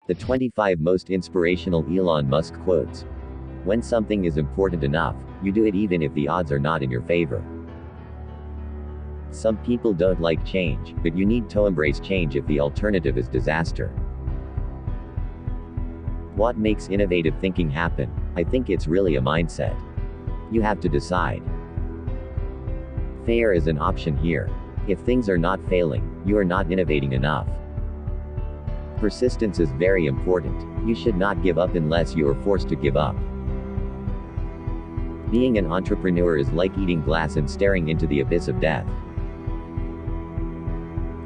The 25 most inspirational Elon Musk quotes. When something is important enough, you do it even if the odds are not in your favor. Some people don't like change, but you need to embrace change if the alternative is disaster. What makes innovative thinking happen? I think it's really a mindset. You have to decide. Failure is an option here. If things are not failing, you are not innovating enough. Persistence is very important. You should not give up unless you are forced to give up. Being an entrepreneur is like eating glass and staring into the abyss of death.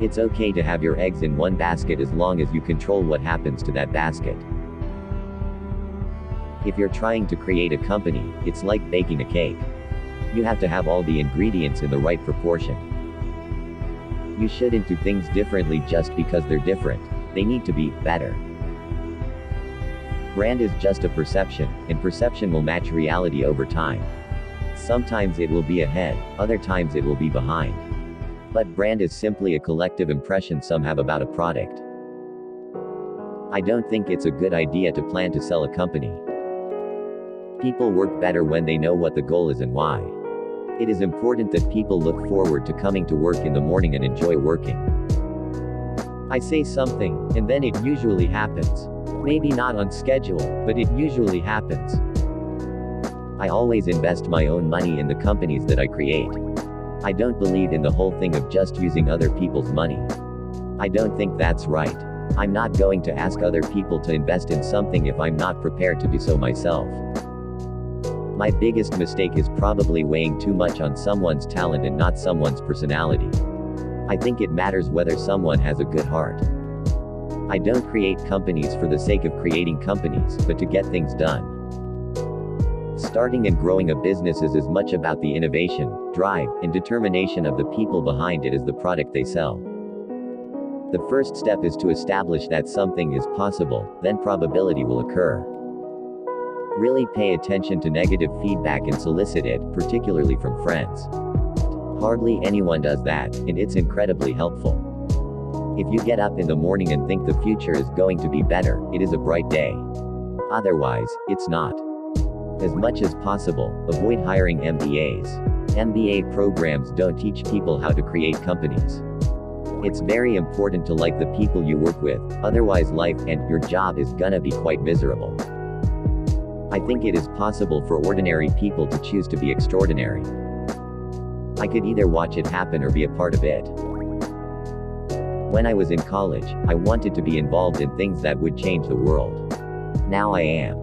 It's okay to have your eggs in one basket as long as you control what happens to that basket. If you're trying to create a company, it's like baking a cake. You have to have all the ingredients in the right proportion. You shouldn't do things differently just because they're different. They need to be better. Brand is just a perception, and perception will match reality over time. Sometimes it will be ahead, other times it will be behind. But brand is simply a collective impression some have about a product. I don't think it's a good idea to plan to sell a company. People work better when they know what the goal is and why. It is important that people look forward to coming to work in the morning and enjoy working. I say something, and then it usually happens. Maybe not on schedule, but it usually happens. I always invest my own money in the companies that I create. I don't believe in the whole thing of just using other people's money. I don't think that's right. I'm not going to ask other people to invest in something if I'm not prepared to do so myself. My biggest mistake is probably weighing too much on someone's talent and not someone's personality. I think it matters whether someone has a good heart. I don't create companies for the sake of creating companies, but to get things done. Starting and growing a business is as much about the innovation, drive, and determination of the people behind it as the product they sell. The first step is to establish that something is possible, then probability will occur. Really pay attention to negative feedback and solicit it, particularly from friends. Hardly anyone does that, and it's incredibly helpful. If you get up in the morning and think the future is going to be better, it is a bright day. Otherwise, it's not. As much as possible, avoid hiring MBAs. MBA programs don't teach people how to create companies. It's very important to like the people you work with, otherwise life and your job is gonna be quite miserable. I think it is possible for ordinary people to choose to be extraordinary. I could either watch it happen or be a part of it. When I was in college, I wanted to be involved in things that would change the world. Now I am.